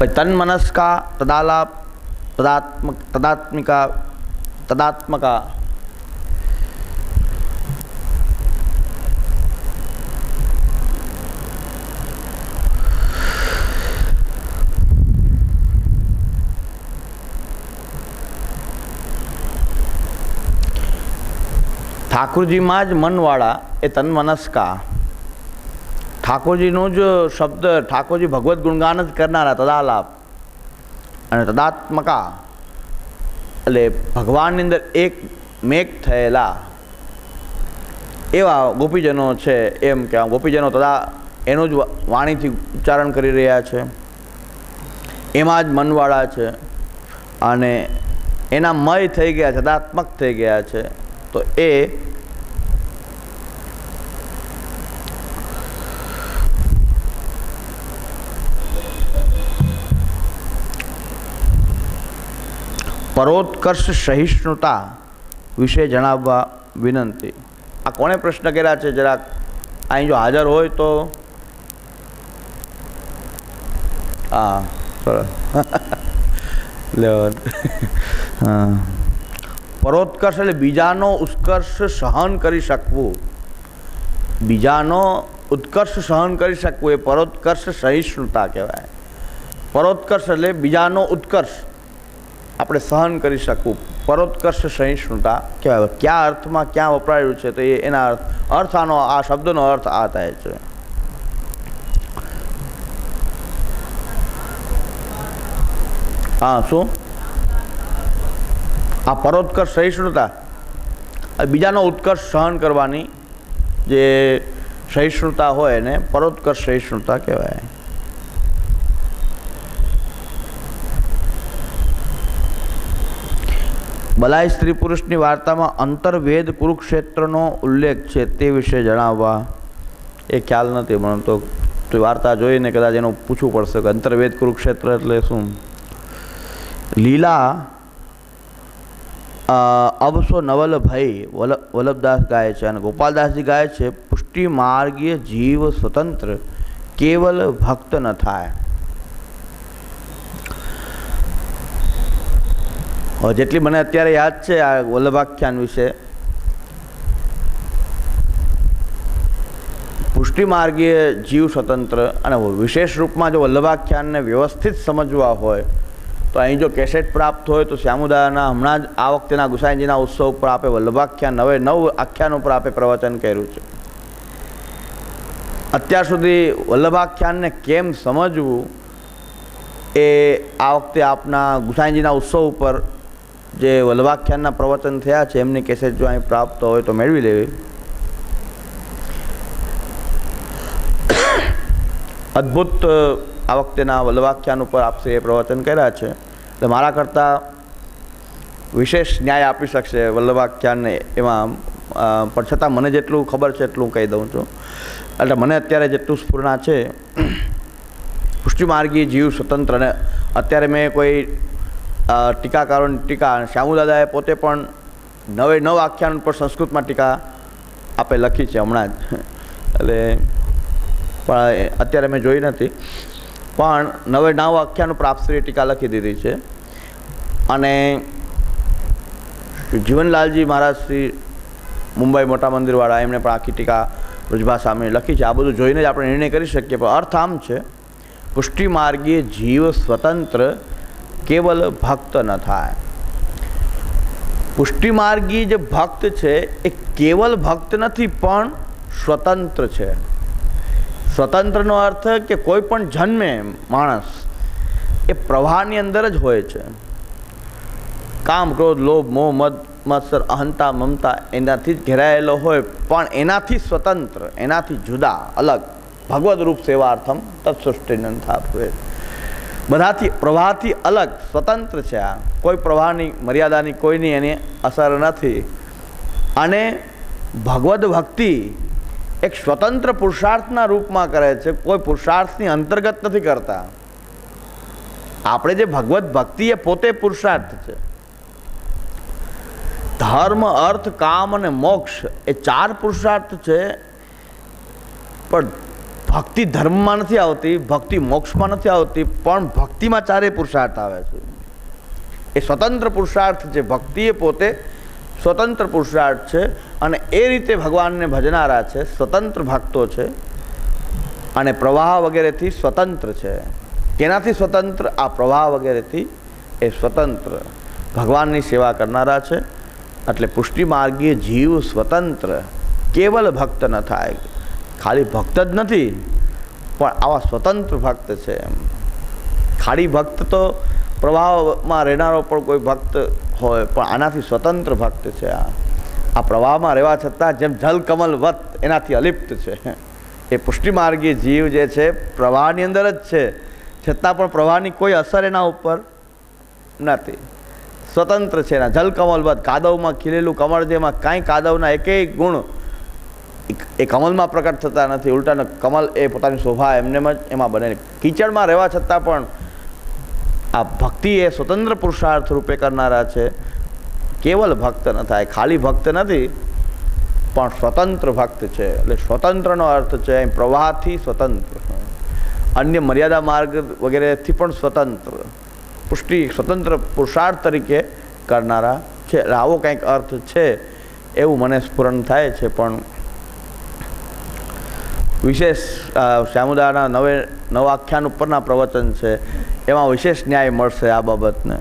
तन्मनस्का तदालाप तदात्मिका तदात्मका ઠાકોરજી માં જ મનવાળા એ તન્મનસ્કા ઠાકોરજીનો જ શબ્દ ઠાકોરજી ભગવત ગુણગાન જ કરનારા તદાલાપ અને તદાત્મકા એટલે ભગવાનની અંદર એક મેક થયેલા એવા ગોપીજનો છે. એમ કે ગોપીજનો તદા એનું જ વાણીથી ઉચ્ચારણ કરી રહ્યા છે, એમાં જ મનવાળા છે અને એના મય થઈ ગયા છે, તદાત્મક થઈ ગયા છે. તો એ પરોત્કર્ષ સહિષ્ણુતા વિશે જણાવવા વિનંતી. આ કોણે પ્રશ્ન કર્યા છે? જરાક અહીં જો હાજર હોય તો હા સરસ હા. પરોત્કર્ષ એટલે બીજાનો ઉત્કર્ષ સહન કરી શકવું, બીજાનો ઉત્કર્ષ સહન કરી શકવું એ પરોત્કર્ષ સહિષ્ણુતા કહેવાય. પરોત્કર્ષ એટલે બીજાનો ઉત્કર્ષ આપણે સહન કરી શકવું, પરોત્કર્ષ સહિષ્ણુતા કહેવાય. કયા અર્થમાં ક્યાં વપરાયું છે તો એના અર્થ આનો આ શબ્દનો અર્થ આ થાય છે. હા શું આ પરોત્કર્ષ સહિષ્ણુતા બીજાનો ઉત્કર્ષ સહન કરવાની જે સહિષ્ણુતા હોય એને પરોત્કર્ષ સહિષ્ણુતા કહેવાય. બલાય સ્ત્રી પુરુષની વાર્તામાં અંતર્વેદ કુરુક્ષેત્રનો ઉલ્લેખ છે તે વિશે જણાવવા. એ ખ્યાલ નથી મને તો વાર્તા જોઈને કદાચ એનું પૂછવું પડશે કે અંતર્વેદ કુરુક્ષેત્ર એટલે શું. લીલા અવસો નવલ ભાઈ વલ્લભદાસ ગાય છે અને ગોપાલદાસજી ગાય છે પુષ્ટિ માર્ગીય જીવ સ્વતંત્ર કેવલ ભક્ત ન થાય. જેટલી મને અત્યારે યાદ છે આ વલ્લભાખ્યાન વિશે, પુષ્ટિ માર્ગીય જીવ સ્વતંત્ર અને વિશેષ રૂપમાં જો વલ્લભાખ્યાનને વ્યવસ્થિત સમજવા હોય તો અહીં જો કેસેટ પ્રાપ્ત હોય તો શ્યામુદાના હમણાં જ આ વખતેના ગુસાઈજીના ઉત્સવ ઉપર આપે વલ્લભાખ્યાન 9 આખ્યાન ઉપર આપે પ્રવચન કર્યું છે. અત્યાર સુધી વલ્લભાખ્યાનને કેમ સમજવું એ આ વખતે આપના ગુસાઈજીના ઉત્સવ ઉપર જે વલ્લભાખ્યાનના પ્રવચન થયા છે એમની કેસેટ જો અહીં પ્રાપ્ત હોય તો મેળવી લેવી. અદ્ભુત આ વખતેના વલ્લભાખ્યાન ઉપર આપશે એ પ્રવચન કર્યા છે. એટલે મારા કરતાં વિશેષ ન્યાય આપી શકશે વલ્લભાખ્યાનને એમાં, પણ છતાં મને જેટલું ખબર છે એટલું કહી દઉં છું. એટલે મને અત્યારે જેટલું સ્ફૂર્ણા છે પુષ્ટિમાર્ગી જીવ સ્વતંત્ર, અને અત્યારે મેં કોઈ ટીકાકારોની ટીકા, શ્યામુદાદાએ પોતે પણ 9 આખ્યાન ઉપર સંસ્કૃતમાં ટીકા આપે લખી છે હમણાં જ. એટલે પણ અત્યારે મેં જોઈ નથી, પણ 9 આખ્યાન ઉપર આપશ્રીએ ટીકા લખી દીધી છે. અને જીવનલાલજી મહારાજ શ્રી મુંબઈ મોટા મંદિરવાળા એમણે પણ આખી ટીકા બ્રજભાષામાં લખી છે. આ બધું જોઈને જ આપણે નિર્ણય કરી શકીએ. પણ અર્થ આમ છે, પુષ્ટિ માર્ગીય જીવ સ્વતંત્ર કેવલ ભક્ત ન થાય. પુષ્ટિ માર્ગી જે ભક્ત છે એ કેવલ ભક્ત નથી પણ સ્વતંત્ર છે. સ્વતંત્રનો અર્થ કે કોઈ પણ જન્મે માણસ એ પ્રવાહની અંદર જ હોય છે. કામ, ક્રોધ, લોભ, મોહ, મદ, મત્સર, અહંતા, મમતા એનાથી જ ઘેરાયેલો હોય, પણ એનાથી સ્વતંત્ર, એનાથી જુદા, અલગ, ભગવદ રૂપ સેવાર્થમ તત્સૃષ્ટિનંથાપવે, બધાથી પ્રવાહથી અલગ સ્વતંત્ર છે. આ કોઈ પ્રવાહની મર્યાદાની કોઈની એની અસર નથી. અને ભગવદ ભક્તિ એક સ્વતંત્ર પુરુષાર્થના રૂપમાં કરે છે, કોઈ પુરુષાર્થની અંતર્ગત નથી કરતા. આપણે જે ભગવદ ભક્તિ એ પોતે પુરુષાર્થ છે. ધર્મ, અર્થ, કામ અને મોક્ષ એ 4 પુરુષાર્થ છે. પણ ભક્તિ ધર્મમાં નથી આવતી, ભક્તિ મોક્ષમાં નથી આવતી, પણ ભક્તિમાં ચારેય પુરુષાર્થ આવે છે. એ સ્વતંત્ર પુરુષાર્થ છે. ભક્તિ એ પોતે સ્વતંત્ર પુરુષાર્થ છે અને એ રીતે ભગવાનને ભજનારા છે, સ્વતંત્ર ભક્તો છે અને પ્રવાહ વગેરેથી સ્વતંત્ર છે. કેનાથી સ્વતંત્ર? આ પ્રવાહ વગેરેથી એ સ્વતંત્ર ભગવાનની સેવા કરનારા છે. એટલે પુષ્ટિ માર્ગીય જીવ સ્વતંત્ર કેવલ ભક્ત ન થાય. ખાલી ભક્ત જ નથી પણ આવા સ્વતંત્ર ભક્ત છે. ખાલી ભક્ત તો પ્રવાહમાં રહેનારો પણ કોઈ ભક્ત હોય, પણ આનાથી સ્વતંત્ર ભક્ત છે. આ પ્રવાહમાં રહેવા છતાં જેમ જલકમલવત એનાથી અલિપ્ત છે. એ પુષ્ટિ માર્ગીય જીવ જે છે પ્રવાહની અંદર જ છે, છતાં પણ પ્રવાહની કોઈ અસર એના ઉપર નથી. સ્વતંત્ર છે. એના જલકમલવત, કાદવમાં ખીલેલું કમળ જેમાં કાંઈ કાદવના એકેય ગુણ એ કમલમાં પ્રકટ થતા નથી. ઉલટાનો કમલ એ પોતાની શોભા એમનેમ જ એમાં બને. કીચડમાં રહેવા છતાં પણ આ ભક્તિ એ સ્વતંત્ર પુરુષાર્થ રૂપે કરનારા છે. કેવલ ભક્ત ન થાય, ખાલી ભક્ત નથી પણ સ્વતંત્ર ભક્ત છે. એટલે સ્વતંત્રનો અર્થ છે અહીં પ્રવાહથી સ્વતંત્ર, અન્ય મર્યાદા માર્ગ વગેરેથી પણ સ્વતંત્ર, પુષ્ટિ સ્વતંત્ર પુરુષાર્થ તરીકે કરનારા છે. એટલે આવો કંઈક અર્થ છે એવું મને સ્ફુરણ થાય છે. પણ વિશેષ શ્યામુદાના નવ આખ્યાન ઉપરના પ્રવચન છે, એમાં વિશેષ ન્યાય મળશે આ બાબતને.